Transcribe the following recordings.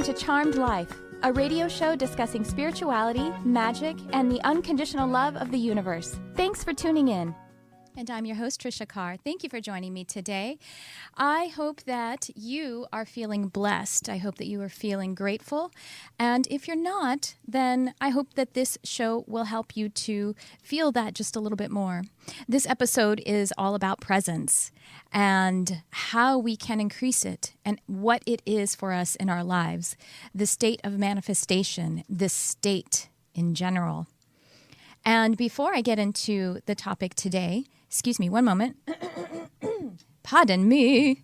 Welcome to Charmed Life, a radio show discussing spirituality, magic, and the unconditional love of the universe. Thanks for tuning in. And I'm your host, Tricia Carr. Thank you for joining me today. I hope that you are feeling blessed. I hope that you are feeling grateful. And if you're not, then I hope that this show will help you to feel that just a little bit more. This episode is all about presence and how we can increase it and what it is for us in our lives, the state of manifestation, this state in general. And before I get into the topic today, excuse me one moment, pardon me,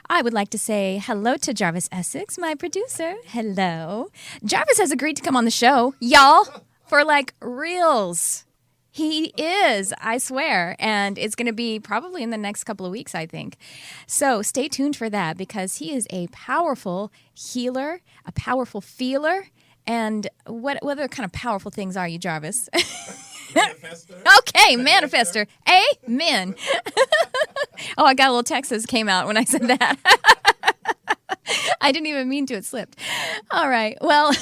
I would like to say hello to Jarvis Essex, my producer. Hello. Jarvis has agreed to come on the show, y'all, for like reals. He is, I swear, and it's going to be probably in the next couple of weeks, I think. So stay tuned for that because he is a powerful healer, a powerful feeler. And what other kind of powerful things are you, Jarvis? Manifester. Okay, manifester. Amen. Oh, I got a little text that came out when I said that. I didn't even mean to. It slipped. All right. Well,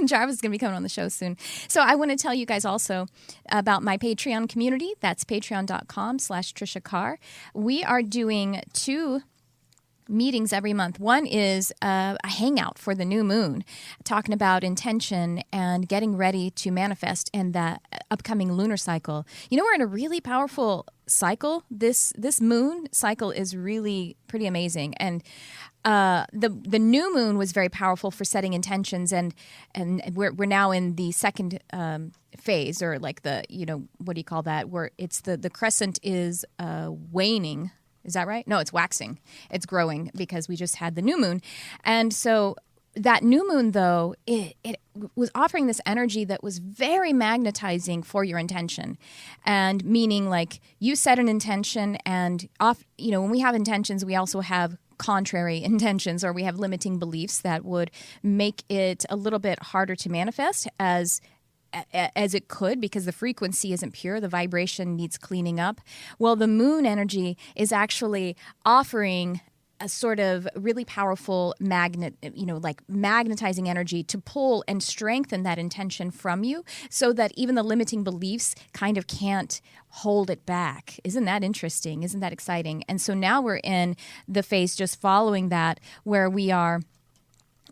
Jarvis is going to be coming on the show soon. So I want to tell you guys also about my Patreon community. That's patreon.com/Tricia Carr. We are doing 2 meetings every month. One is a hangout for the new moon, talking about intention and getting ready to manifest in the upcoming lunar cycle. You know, we're in a really powerful cycle. This moon cycle is really pretty amazing. And the new moon was very powerful for setting intentions, and we're now in the second phase, or like the, you know, what do you call that? Where it's the crescent is waning. Is that right? No, it's waxing. It's growing because we just had the new moon. And so that new moon, though, it was offering this energy that was very magnetizing for your intention. And meaning, like, you set an intention, and when we have intentions, we also have contrary intentions, or we have limiting beliefs that would make it a little bit harder to manifest as it could, because the frequency isn't pure, the vibration needs cleaning up. Well, the moon energy is actually offering a sort of really powerful magnet, like magnetizing energy to pull and strengthen that intention from you, so that even the limiting beliefs kind of can't hold it back. Isn't that interesting? Isn't that exciting? And so now we're in the phase just following that, where we are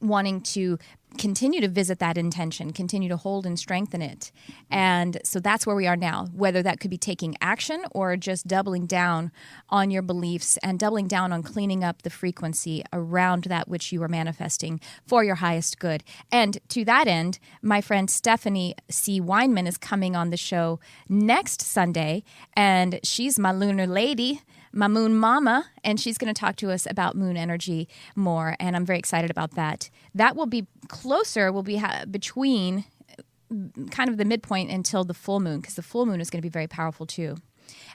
wanting to continue to visit that intention, continue to hold and strengthen it. And so that's where we are now, whether that could be taking action or just doubling down on your beliefs and doubling down on cleaning up the frequency around that which you are manifesting for your highest good. And to that end, my friend Stephanie C. Weinman is coming on the show next Sunday, and she's my lunar lady, my moon mama, and she's going to talk to us about moon energy more, and I'm very excited about that. That will be closer, will be between kind of the midpoint until the full moon, because the full moon is going to be very powerful too.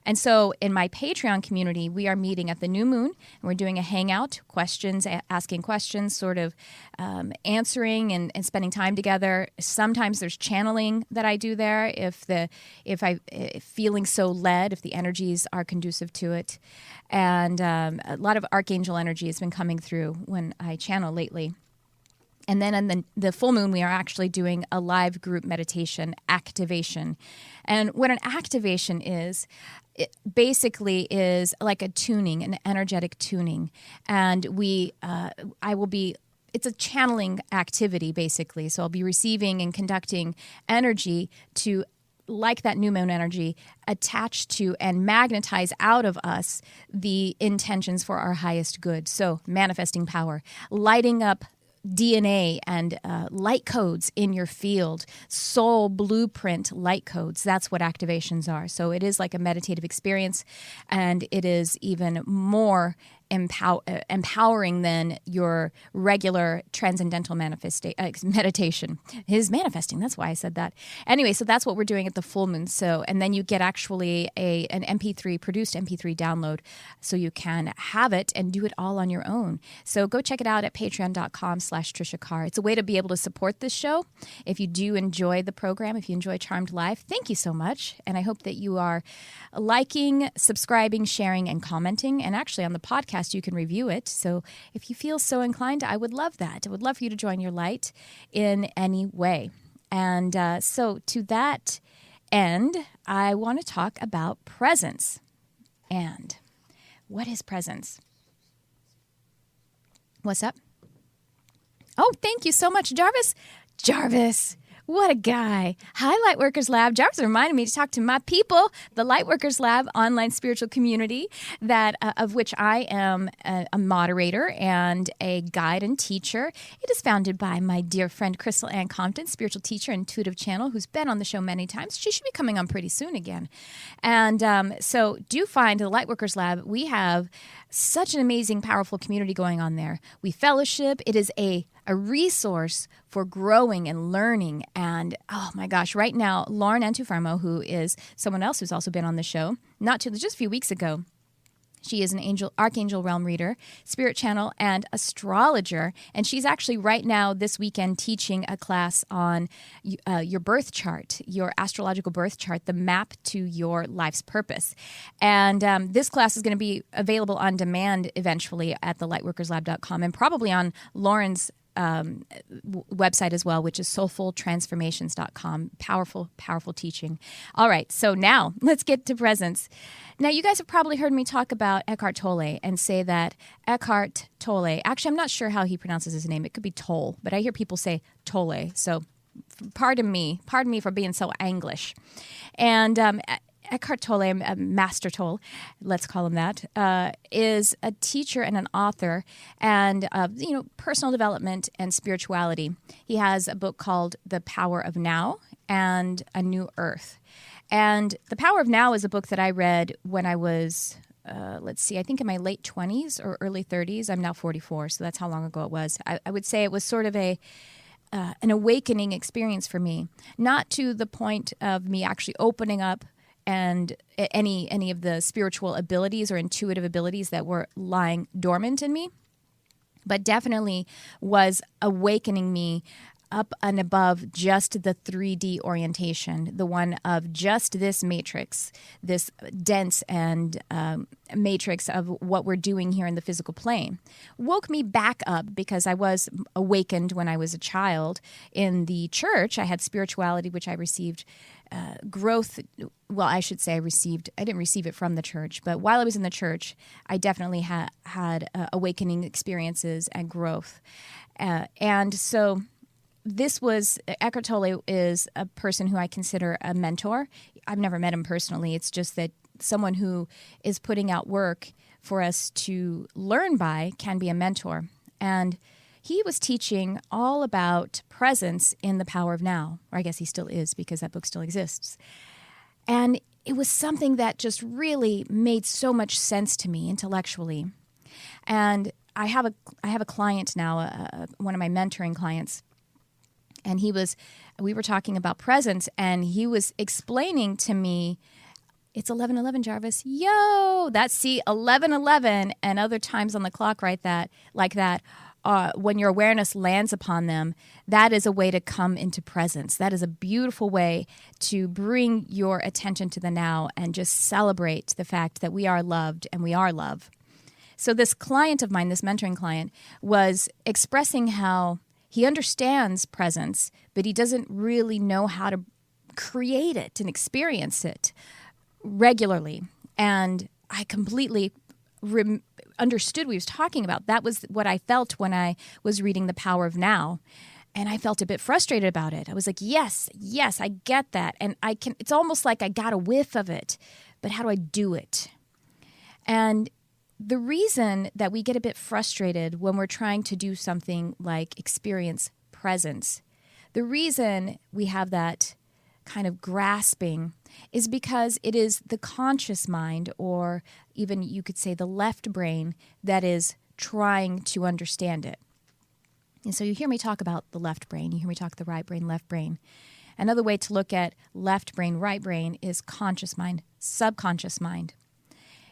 And so in my Patreon community, we are meeting at the new moon, and we're doing a hangout, questions, asking questions, sort of answering and spending time together. Sometimes there's channeling that I do there if feeling so led, if the energies are conducive to it. And a lot of archangel energy has been coming through when I channel lately. And then on the full moon, we are actually doing a live group meditation activation. And what an activation is, it basically is like a tuning, an energetic tuning. And it's a channeling activity, basically. So I'll be receiving and conducting energy to, like that new moon energy, attach to and magnetize out of us the intentions for our highest good. So manifesting power, lighting up DNA and light codes in your field, soul blueprint light codes. That's what activations are. So it is like a meditative experience, and it is even more empowering than your regular transcendental meditation. It is manifesting. That's why I said that. Anyway, so that's what we're doing at the full moon. So, and then you get actually an produced MP3 download, so you can have it and do it all on your own. So go check it out at patreon.com/Tricia Carr. It's a way to be able to support this show. If you do enjoy the program, if you enjoy Charmed Life, thank you so much. And I hope that you are liking, subscribing, sharing, and commenting. And actually on the podcast, podcast, you can review it. So if you feel so inclined, I would love that. I would love for you to join your light in any way. And so to that end, I want to talk about presence. And what is presence? What's up? Oh, thank you so much, Jarvis. Jarvis, what a guy. Hi, Lightworkers Lab. Jarvis reminded me to talk to my people, the Lightworkers Lab online spiritual community that of which I am a moderator and a guide and teacher. It is founded by my dear friend Crystal Ann Compton, spiritual teacher, intuitive channel, who's been on the show many times. She should be coming on pretty soon again. And so do find the Lightworkers Lab. We have such an amazing, powerful community going on there. We fellowship. It is a resource for growing and learning. And oh my gosh, right now, Lauren Antufermo, who is someone else who's also been on the show, just a few weeks ago, she is an archangel realm reader, spirit channel, and astrologer. And she's actually right now this weekend teaching a class on your birth chart, your astrological birth chart, the map to your life's purpose. And this class is going to be available on demand eventually at thelightworkerslab.com and probably on Lauren's website as well, which is soulfultransformations.com. Powerful, powerful teaching. All right, so now let's get to presence. Now, you guys have probably heard me talk about Eckhart Tolle and say that Eckhart Tolle, actually, I'm not sure how he pronounces his name. It could be Tolle, but I hear people say Tolle. So pardon me for being so English. And Eckhart Tolle, Master Tolle, let's call him that, is a teacher and an author and, personal development and spirituality. He has a book called The Power of Now and A New Earth. And The Power of Now is a book that I read when I was, I think in my late 20s or early 30s. I'm now 44, so that's how long ago it was. I would say it was sort of an awakening experience for me, not to the point of me actually opening up and any of the spiritual abilities or intuitive abilities that were lying dormant in me, but definitely was awakening me up and above just the 3D orientation, the one of just this matrix, this dense and matrix of what we're doing here in the physical plane. Woke me back up because I was awakened when I was a child in the church. I had spirituality, which I received growth. Well, I should say I didn't receive it from the church, but while I was in the church, I definitely had awakening experiences and growth. And so Eckhart Tolle is a person who I consider a mentor. I've never met him personally. It's just that someone who is putting out work for us to learn by can be a mentor. And he was teaching all about presence in The Power of Now, or I guess he still is because that book still exists. And it was something that just really made so much sense to me intellectually. And I have a client now, one of my mentoring clients, and we were talking about presence, and he was explaining to me, it's 11:11, Jarvis. Yo, that's 11:11, and other times on the clock, like that. When your awareness lands upon them, that is a way to come into presence. That is a beautiful way to bring your attention to the now and just celebrate the fact that we are loved and we are love. So this client of mine, this mentoring client, was expressing how he understands presence, but he doesn't really know how to create it and experience it regularly. And I completely understood what he was talking about. That was what I felt when I was reading The Power of Now. And I felt a bit frustrated about it. I was like, yes, I get that. And it's almost like I got a whiff of it, but how do I do it? And the reason that we get a bit frustrated when we're trying to do something like experience presence, the reason we have that kind of grasping is because it is the conscious mind, or even you could say the left brain, that is trying to understand it. And so you hear me talk about the left brain, you hear me talk the right brain, left brain. Another way to look at left brain, right brain is conscious mind, subconscious mind.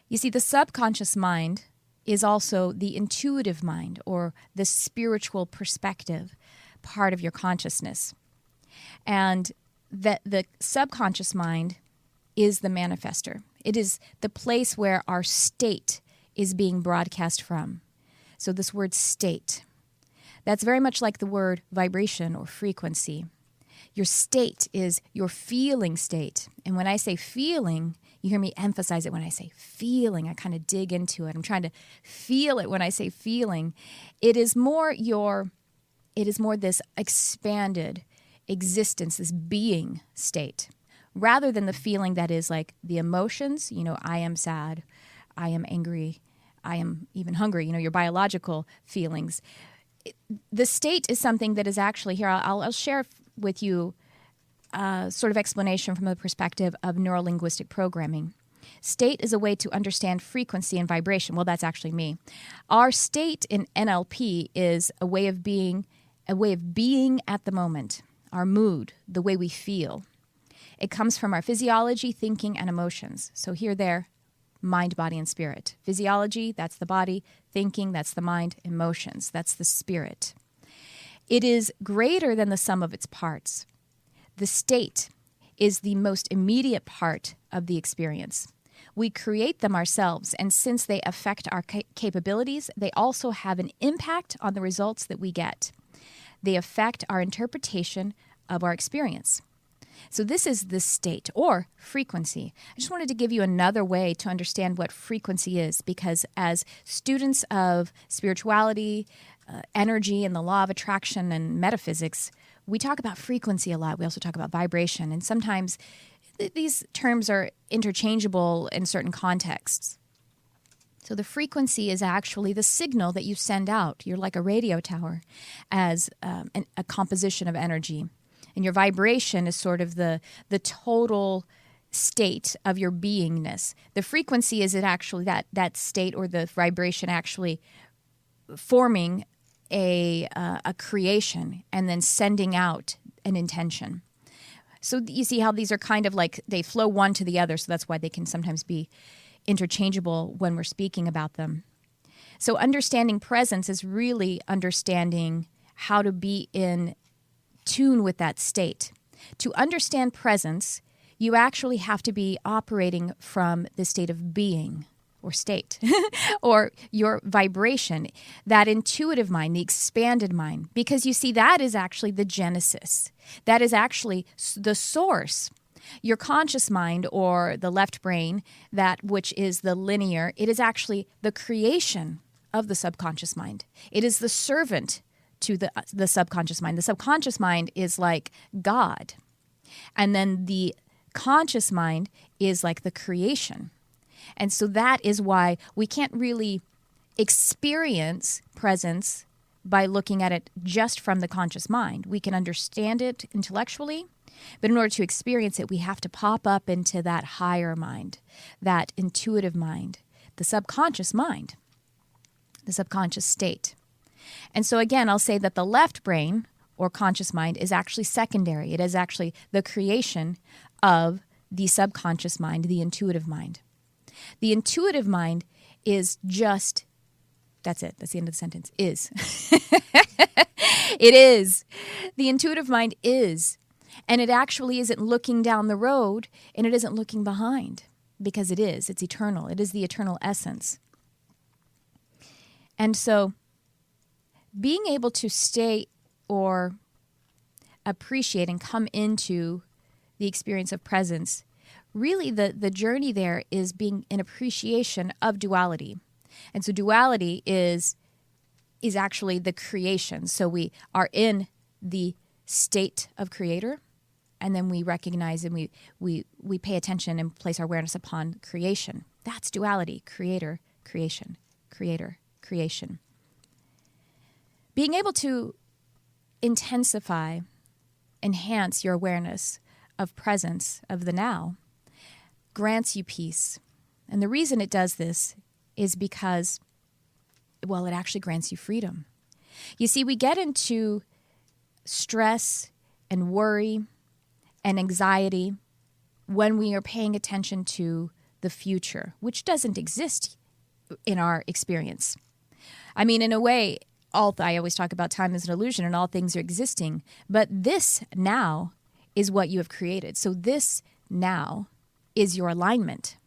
You see, the subconscious mind is also the intuitive mind, or the spiritual perspective part of your consciousness. And that the subconscious mind is the manifester. It is the place where our state is being broadcast from. So this word state, that's very much like the word vibration or frequency. Your state is your feeling state. And when I say feeling, you hear me emphasize it when I say feeling. I kind of dig into it. I'm trying to feel it when I say feeling. It is more this expanded existence, this being state, rather than the feeling that is like the emotions. I am sad, I am angry, I am even hungry, your biological feelings. The state is something that is actually here. I'll share with you a sort of explanation from the perspective of neurolinguistic programming. State is a way to understand frequency and vibration. Well, that's actually me. Our state in NLP is a way of being at the moment, our mood, the way we feel. It comes from our physiology, thinking, and emotions. So here, there, mind, body, and spirit. Physiology, that's the body. Thinking, that's the mind. Emotions, that's the spirit. It is greater than the sum of its parts. The state is the most immediate part of the experience. We create them ourselves, and since they affect our capabilities, they also have an impact on the results that we get. They affect our interpretation of our experience. So this is the state or frequency. I just wanted to give you another way to understand what frequency is, because as students of spirituality, energy, and the law of attraction and metaphysics, we talk about frequency a lot. We also talk about vibration, and sometimes these terms are interchangeable in certain contexts. So the frequency is actually the signal that you send out. You're like a radio tower as a composition of energy. And your vibration is sort of the total state of your beingness. The frequency is it actually that state or the vibration actually forming a creation and then sending out an intention. So you see how these are kind of like they flow one to the other, so that's why they can sometimes be interchangeable when we're speaking about them. So understanding presence is really understanding how to be in tune with that state. To understand presence, you actually have to be operating from the state of being or state or your vibration, that intuitive mind, the expanded mind, because you see that is actually the genesis. That is actually the source. Your conscious mind or the left brain, that which is the linear, it is actually the creation of the subconscious mind. It is the servant to the subconscious mind. The subconscious mind is like God. And then the conscious mind is like the creation. And so that is why we can't really experience presence by looking at it just from the conscious mind. We can understand it intellectually, but in order to experience it, we have to pop up into that higher mind, that intuitive mind, the subconscious mind, the subconscious state. And so again, I'll say that the left brain or conscious mind is actually secondary. It is actually the creation of the subconscious mind, the intuitive mind. The intuitive mind is just, that's it. That's the end of the sentence, is. It is. The intuitive mind is. And it actually isn't looking down the road, and it isn't looking behind, because it is. It's eternal. It is the eternal essence. And so being able to stay or appreciate and come into the experience of presence, really the journey there is being an appreciation of duality. And so duality is actually the creation. So we are in the state of creator, and then we recognize and we pay attention and place our awareness upon creation. That's duality, creator, creation, creator, creation. Being able to intensify, enhance your awareness of presence, of the now, grants you peace. And the reason it does this is because, well, it actually grants you freedom. You see, we get into stress and worry and anxiety when we are paying attention to the future, which doesn't exist in our experience. I mean, in a way, I always talk about time as an illusion and all things are existing, but this now is what you have created. So this now is your alignment.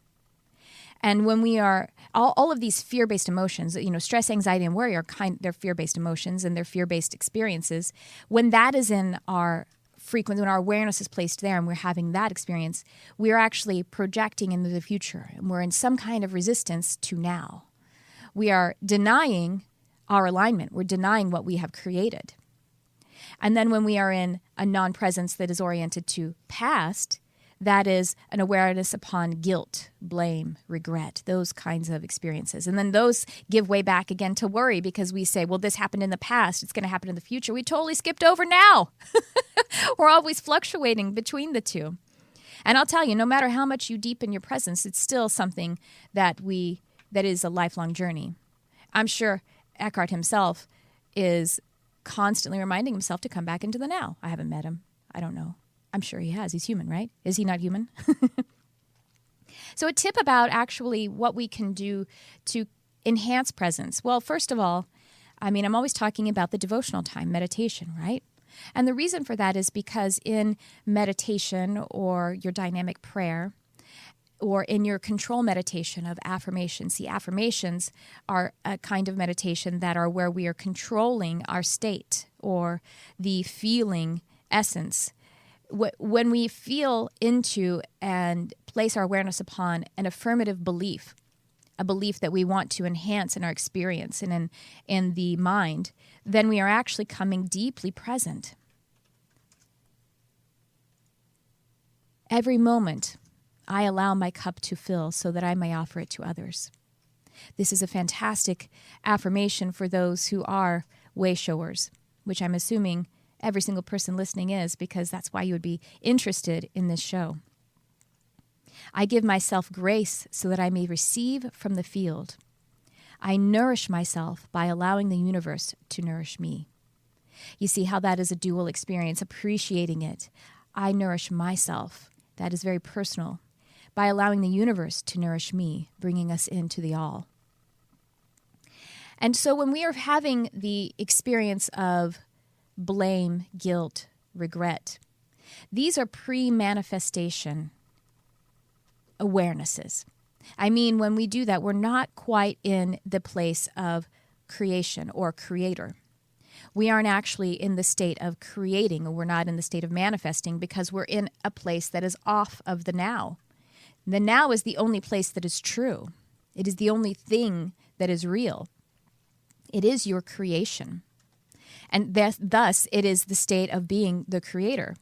And when we are, all of these fear-based emotions, stress, anxiety, and worry they're fear-based emotions and they're fear-based experiences. When that is in our frequency, when our awareness is placed there and we're having that experience, we're actually projecting into the future. And we're in some kind of resistance to now. We are denying our alignment. We're denying what we have created. And then when we are in a non-presence that is oriented to past, that is an awareness upon guilt, blame, regret, those kinds of experiences. And then those give way back again to worry because we say, well, this happened in the past. It's going to happen in the future. We totally skipped over now. We're always fluctuating between the two. And I'll tell you, no matter how much you deepen your presence, it's still something that is a lifelong journey. I'm sure Eckhart himself is constantly reminding himself to come back into the now. I haven't met him. I don't know. I'm sure he has. He's human, right? Is he not human? So a tip about actually what we can do to enhance presence. Well, first of all, I'm always talking about the devotional time, meditation, right? And the reason for that is because in meditation or your dynamic prayer or in your control meditation of affirmations, see, affirmations are a kind of meditation that are where we are controlling our state or the feeling essence. When we feel into and place our awareness upon an affirmative belief, a belief that we want to enhance in our experience and in the mind, then we are actually coming deeply present. Every moment, I allow my cup to fill so that I may offer it to others. This is a fantastic affirmation for those who are way showers, which I'm assuming every single person listening is, because that's why you would be interested in this show. I give myself grace so that I may receive from the field. I nourish myself by allowing the universe to nourish me. You see how that is a dual experience, appreciating it. I nourish myself. That is very personal. By allowing the universe to nourish me, bringing us into the all. And so when we are having the experience of blame, guilt, regret, these are pre-manifestation awarenesses. When we do that, we're not quite in the place of creation or creator. We aren't actually in the state of creating, or we're not in the state of manifesting because we're in a place that is off of the now. The now is the only place that is true. It is the only thing that is real. It is your creation. And thus, it is the state of being the creator.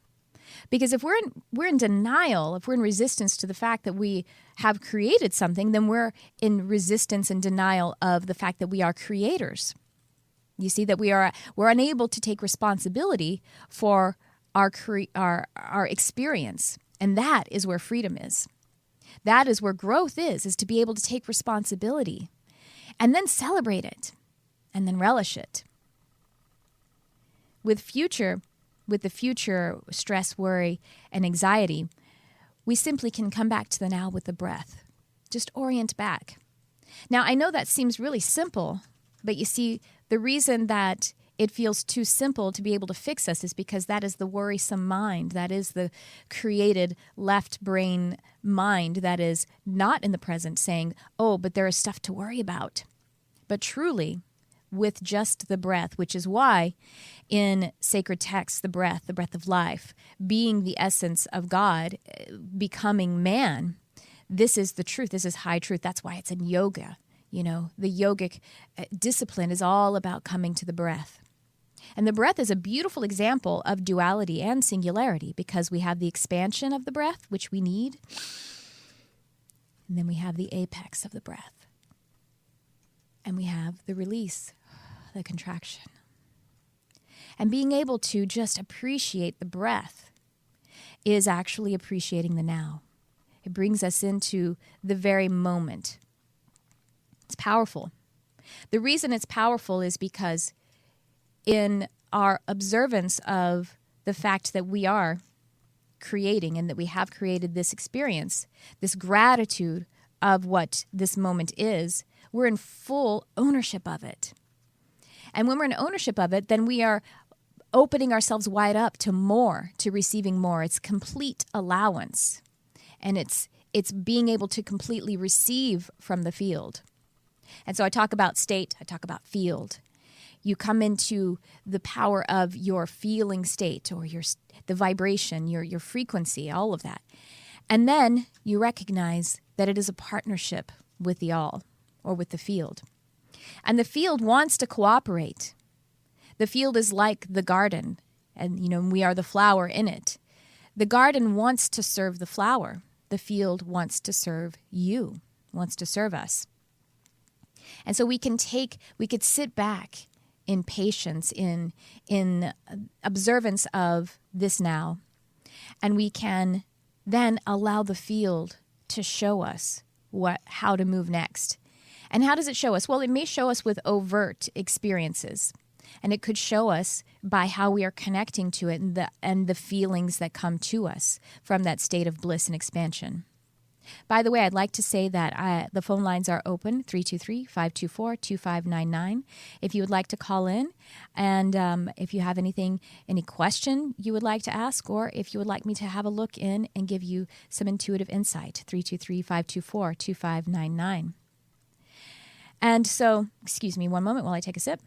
Because if we're in denial, if we're in resistance to the fact that we have created something, then we're in resistance and denial of the fact that we are creators. You see that we're unable to take responsibility for our experience, and that is where freedom is. That is where growth is to be able to take responsibility, and then celebrate it, and then relish it. With the future stress, worry, and anxiety, we simply can come back to the now with the breath. Just orient back. Now, I know that seems really simple, but you see, the reason that it feels too simple to be able to fix us is because that is the worrisome mind. That is the created left brain mind that is not in the present saying, oh, but there is stuff to worry about. But truly, with just the breath, which is why in sacred texts, the breath of life, being the essence of God, becoming man, this is the truth. This is high truth. That's why it's in yoga. The yogic discipline is all about coming to the breath. And the breath is a beautiful example of duality and singularity because we have the expansion of the breath, which we need, and then we have the apex of the breath. And we have the release, the contraction. And being able to just appreciate the breath is actually appreciating the now. It brings us into the very moment. It's powerful. The reason it's powerful is because in our observance of the fact that we are creating and that we have created this experience, this gratitude of what this moment is, we're in full ownership of it. And when we're in ownership of it, then we are opening ourselves wide up to more, to receiving more. It's complete allowance. And it's being able to completely receive from the field. And so I talk about state, I talk about field. You come into the power of your feeling state or the vibration, your frequency, all of that. And then you recognize that it is a partnership with the all or with the field. And the field wants to cooperate. The field is like the garden, and we are the flower in it. The garden wants to serve the flower. The field wants to serve you, wants to serve us. And so we could sit back in patience, in observance of this now, and we can then allow the field to show us how to move next. And how does it show us? Well, it may show us with overt experiences, and it could show us by how we are connecting to it and the feelings that come to us from that state of bliss and expansion. By the way, I'd like to say that the phone lines are open, 323-524-2599. If you would like to call in, and if you have any question you would like to ask, or if you would like me to have a look in and give you some intuitive insight, 323-524-2599. And so, excuse me one moment while I take a sip.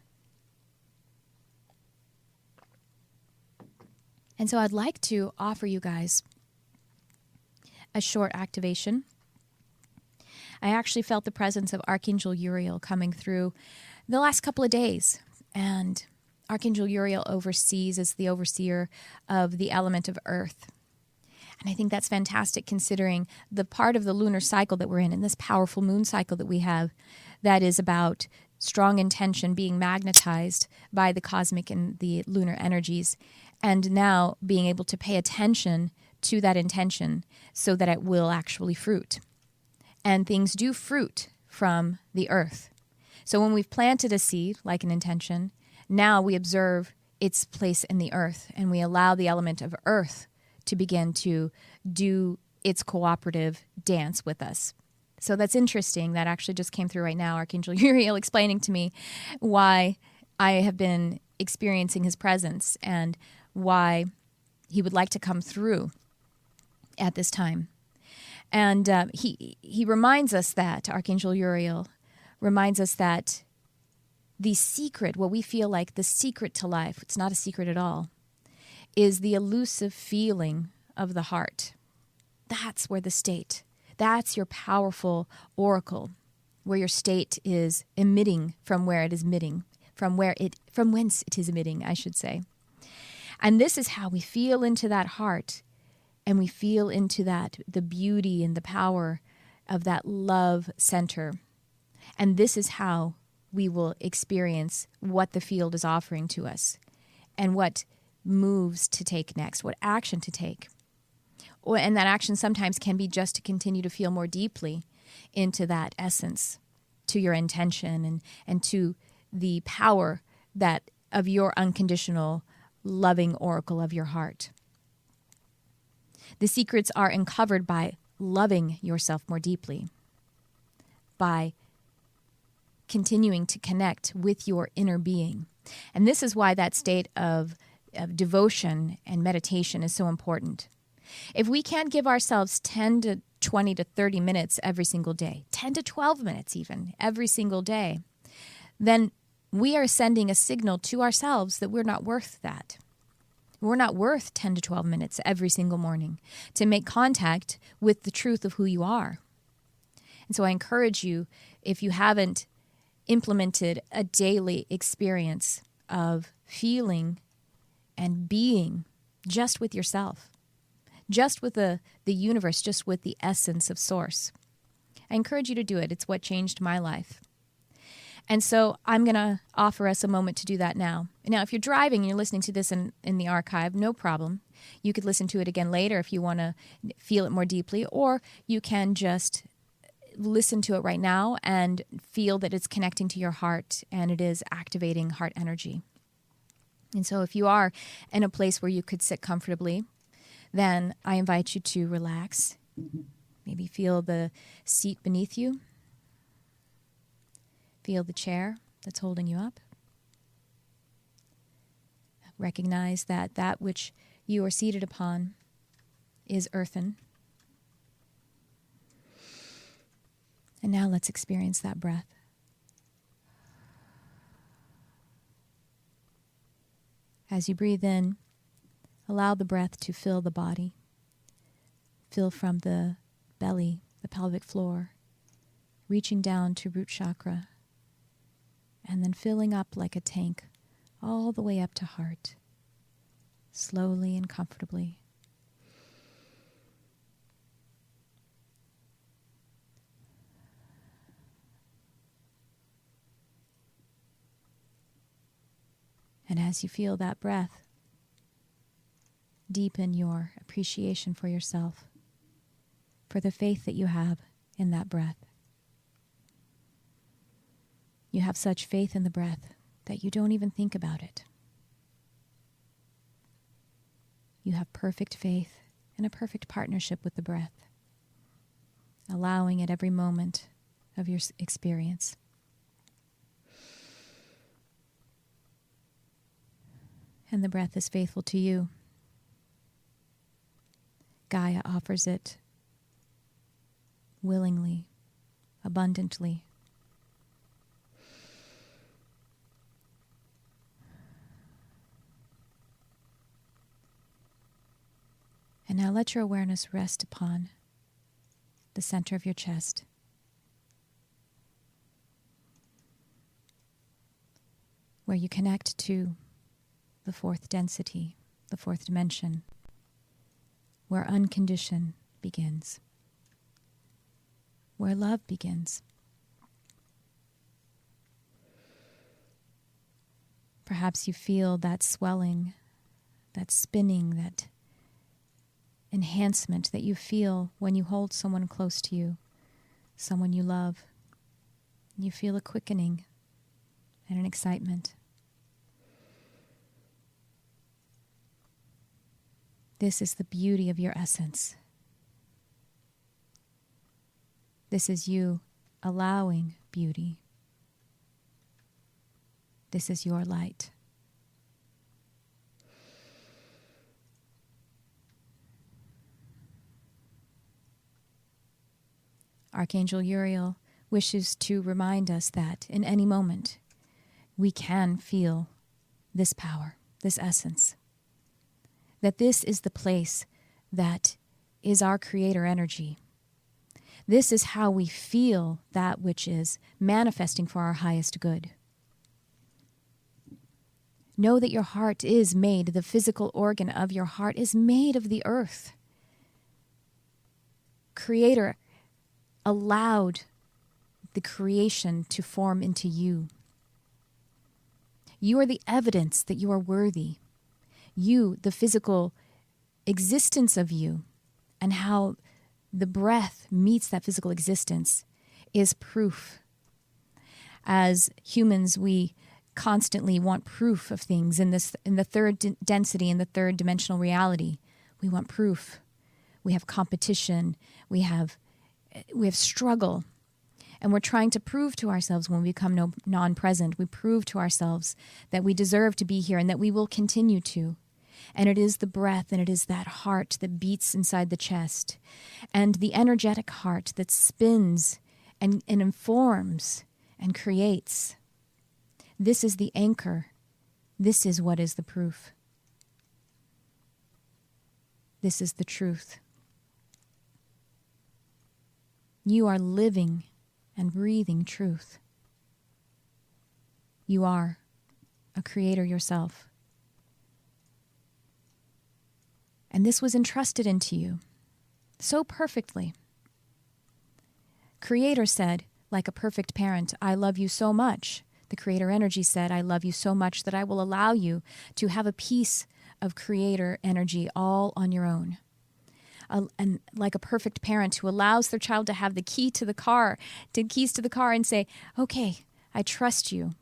And so I'd like to offer you guys a short activation. I actually felt the presence of Archangel Uriel coming through the last couple of days. And Archangel Uriel is the overseer of the element of earth. And I think that's fantastic considering the part of the lunar cycle that we're in this powerful moon cycle that we have that is about strong intention being magnetized by the cosmic and the lunar energies, and now being able to pay attention to that intention so that it will actually fruit. And things do fruit from the earth. So when we've planted a seed, like an intention, now we observe its place in the earth, and we allow the element of earth to begin to do its cooperative dance with us. So that's interesting. That actually just came through right now. Archangel Uriel explaining to me why I have been experiencing his presence and why he would like to come through at this time. And he reminds us that, Archangel Uriel reminds us that the secret, what we feel like the secret to life, it's not a secret at all, is the elusive feeling of the heart. That's where the state, that's your powerful oracle, where your state is emitting from where it is emitting, from whence it is emitting, I should say. And this is how we feel into that heart, and we feel into that, the beauty and the power of that love center. And this is how we will experience what the field is offering to us and what moves to take next, what action to take. And that action sometimes can be just to continue to feel more deeply into that essence, to your intention and to the power that of your unconditional loving oracle of your heart. The secrets are uncovered by loving yourself more deeply, by continuing to connect with your inner being. And this is why that state of devotion and meditation is so important. If we can't give ourselves 10 to 20 to 30 minutes every single day, 10 to 12 minutes even every single day, then we are sending a signal to ourselves that we're not worth that. We're not worth 10 to 12 minutes every single morning to make contact with the truth of who you are. And so I encourage you, if you haven't implemented a daily experience of feeling and being just with yourself, just with the universe, just with the essence of Source, I encourage you to do it. It's what changed my life. And so I'm going to offer us a moment to do that now. Now, if you're driving and you're listening to this in the archive, no problem. You could listen to it again later if you want to feel it more deeply, or you can just listen to it right now and feel that it's connecting to your heart and it is activating heart energy. And so if you are in a place where you could sit comfortably, then I invite you to relax. Maybe feel the seat beneath you. Feel the chair that's holding you up. Recognize that which you are seated upon is earthen. And now let's experience that breath. As you breathe in, allow the breath to fill the body. Fill from the belly, the pelvic floor, reaching down to root chakra, and then filling up like a tank all the way up to heart, slowly and comfortably. And as you feel that breath, deepen your appreciation for yourself, for the faith that you have in that breath. You have such faith in the breath that you don't even think about it. You have perfect faith and a perfect partnership with the breath, allowing it every moment of your experience. And the breath is faithful to you. Gaia offers it willingly, abundantly. And now let your awareness rest upon the center of your chest. Where you connect to the fourth density, the fourth dimension, where unconditioned begins, where love begins. Perhaps you feel that swelling, that spinning, that enhancement that you feel when you hold someone close to you, someone you love. You feel a quickening and an excitement. This is the beauty of your essence. This is you allowing beauty. This is your light. Archangel Uriel wishes to remind us that in any moment we can feel this power, this essence. That this is the place that is our creator energy. This is how we feel that which is manifesting for our highest good. Know that your heart is made, the physical organ of your heart is made of the earth. Creator allowed the creation to form into you. You are the evidence that you are worthy. You, the physical existence of you, and how the breath meets that physical existence is proof. As humans, we constantly want proof of things in the third density, in the third dimensional reality. We want proof. We have competition. We have struggle. And we're trying to prove to ourselves when we become non-present. We prove to ourselves that we deserve to be here and that we will continue to. And it is the breath and it is that heart that beats inside the chest and the energetic heart that spins and informs and creates. This is the anchor. This is what is the proof. This is the truth. You are living and breathing truth. You are a creator yourself. And this was entrusted into you so perfectly. Creator said, like a perfect parent, I love you so much. The creator energy said, I love you so much that I will allow you to have a piece of creator energy all on your own. And like a perfect parent who allows their child to have the keys to the car and say, okay, I trust you.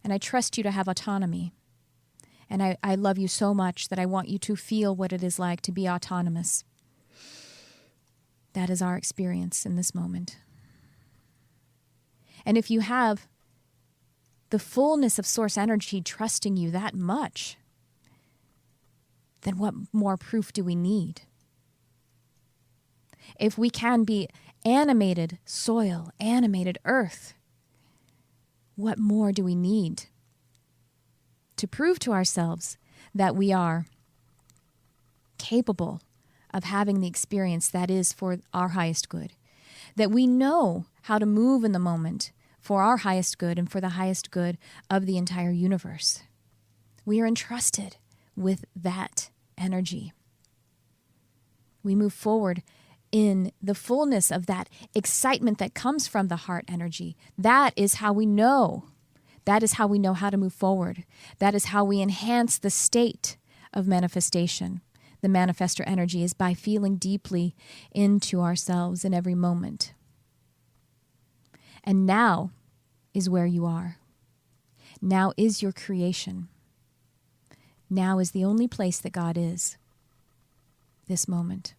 And I trust you to have autonomy. And I love you so much that I want you to feel what it is like to be autonomous. That is our experience in this moment. And if you have the fullness of source energy trusting you that much, then what more proof do we need? if we can be animated soil, animated earth, what more do we need to prove to ourselves that we are capable of having the experience that is for our highest good, that we know how to move in the moment for our highest good and for the highest good of the entire universe. We are entrusted with that energy. We move forward in the fullness of that excitement that comes from the heart energy. That is how we know. That is how we know how to move forward. That is how we enhance the state of manifestation. The manifestor energy is by feeling deeply into ourselves in every moment. And now is where you are. Now is your creation. Now is the only place that God is. This moment.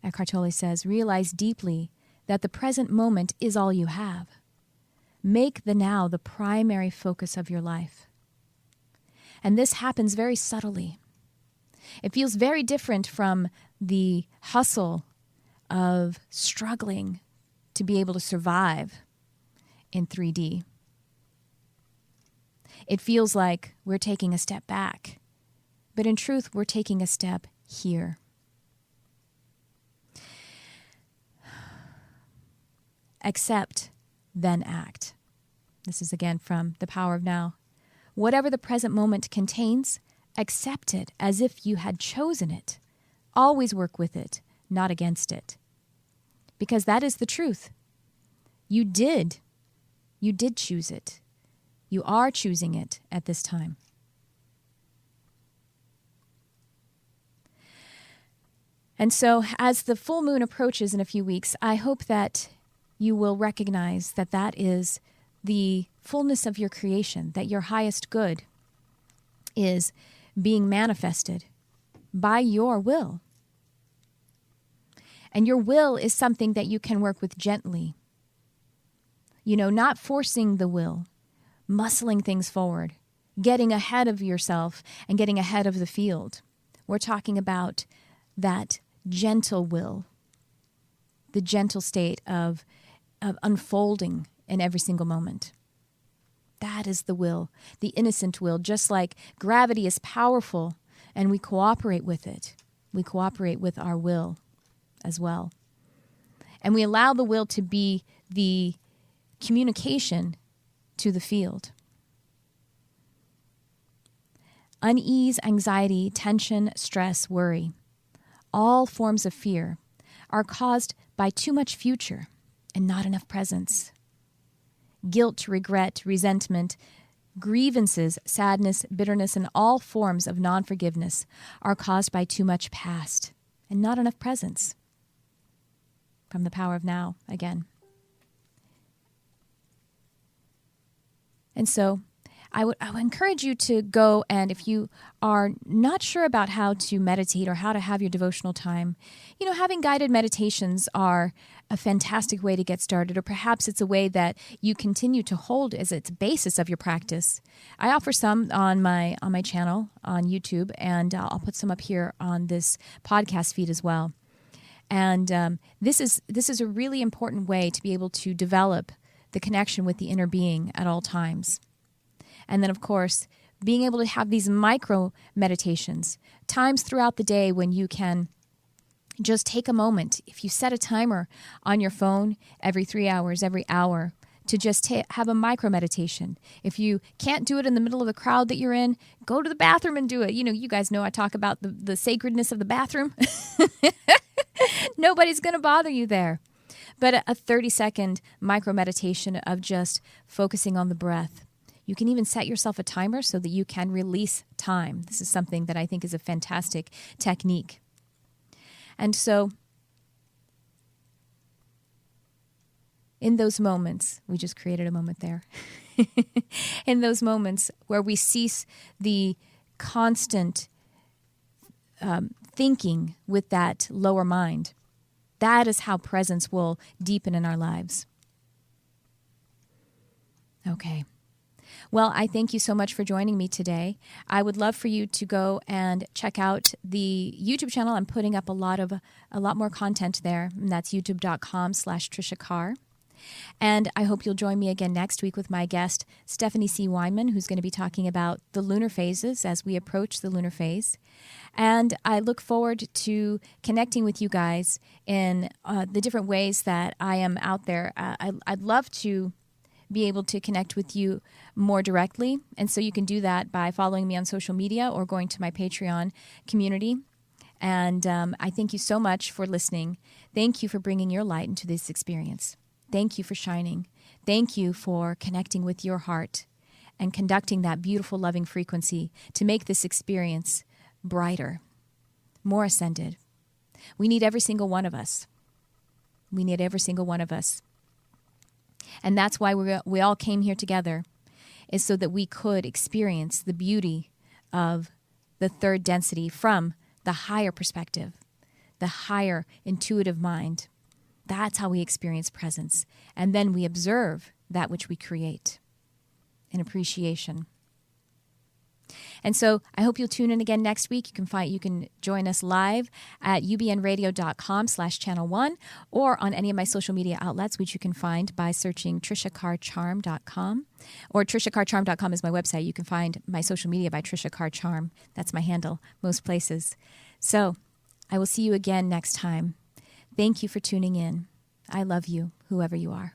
Eckhart Tolle says, realize deeply that the present moment is all you have. Make the now the primary focus of your life. And this happens very subtly. It feels very different from the hustle of struggling to be able to survive in 3D. It feels like we're taking a step back, but in truth, we're taking a step here. Accept, then act. This is again from The Power of Now. Whatever the present moment contains, accept it as if you had chosen it. Always work with it, not against it. Because that is the truth. You did choose it. You are choosing it at this time. And so as the full moon approaches in a few weeks, I hope that you will recognize that that is the fullness of your creation, that your highest good is being manifested by your will. And your will is something that you can work with gently. Not forcing the will, muscling things forward, getting ahead of yourself and getting ahead of the field. We're talking about that gentle will, the gentle state of unfolding in every single moment. That is the will, the innocent will, just like gravity is powerful and we cooperate with it. We cooperate with our will as well. And we allow the will to be the communication to the field. Unease, anxiety, tension, stress, worry, all forms of fear are caused by too much future and not enough presence. Guilt, regret, resentment, grievances, sadness, bitterness, and all forms of non-forgiveness are caused by too much past and not enough presence. From The Power of Now, again. And so I would encourage you to go, and if you are not sure about how to meditate or how to have your devotional time, having guided meditations are a fantastic way to get started, or perhaps it's a way that you continue to hold as its basis of your practice. I offer some on my channel on YouTube, and I'll put some up here on this podcast feed as well. And this is a really important way to be able to develop the connection with the inner being at all times. And then, of course, being able to have these micro meditations, times throughout the day when you can just take a moment. If you set a timer on your phone every 3 hours, every hour, to just have a micro meditation. If you can't do it in the middle of the crowd that you're in, go to the bathroom and do it. You guys know I talk about the sacredness of the bathroom. Nobody's going to bother you there. But a 30-second micro meditation of just focusing on the breath. You can even set yourself a timer so that you can release time. This is something that I think is a fantastic technique. And so in those moments, we just created a moment there. In those moments where we cease the constant thinking with that lower mind, that is how presence will deepen in our lives. Okay. Well, I thank you so much for joining me today. I would love for you to go and check out the YouTube channel. I'm putting up a lot more content there, and that's youtube.com/Tricia Carr. And I hope you'll join me again next week with my guest, Stephanie C. Weinman, who's going to be talking about the lunar phases as we approach the lunar phase. And I look forward to connecting with you guys in the different ways that I am out there. I'd love to be able to connect with you more directly. And so you can do that by following me on social media or going to my Patreon community. And I thank you so much for listening. Thank you for bringing your light into this experience. Thank you for shining. Thank you for connecting with your heart and conducting that beautiful, loving frequency to make this experience brighter, more ascended. We need every single one of us. We need every single one of us. And that's why we all came here together, is so that we could experience the beauty of the third density from the higher perspective, the higher intuitive mind. That's how we experience presence. And then we observe that which we create in appreciation. And so I hope you'll tune in again next week. You can join us live at ubnradio.com/channel1 or on any of my social media outlets, which you can find by searching TriciaCarrCharm.com. Or TriciaCarrCharm.com is my website. You can find my social media by Tricia Carr Charm. That's my handle, most places. So I will see you again next time. Thank you for tuning in. I love you, whoever you are.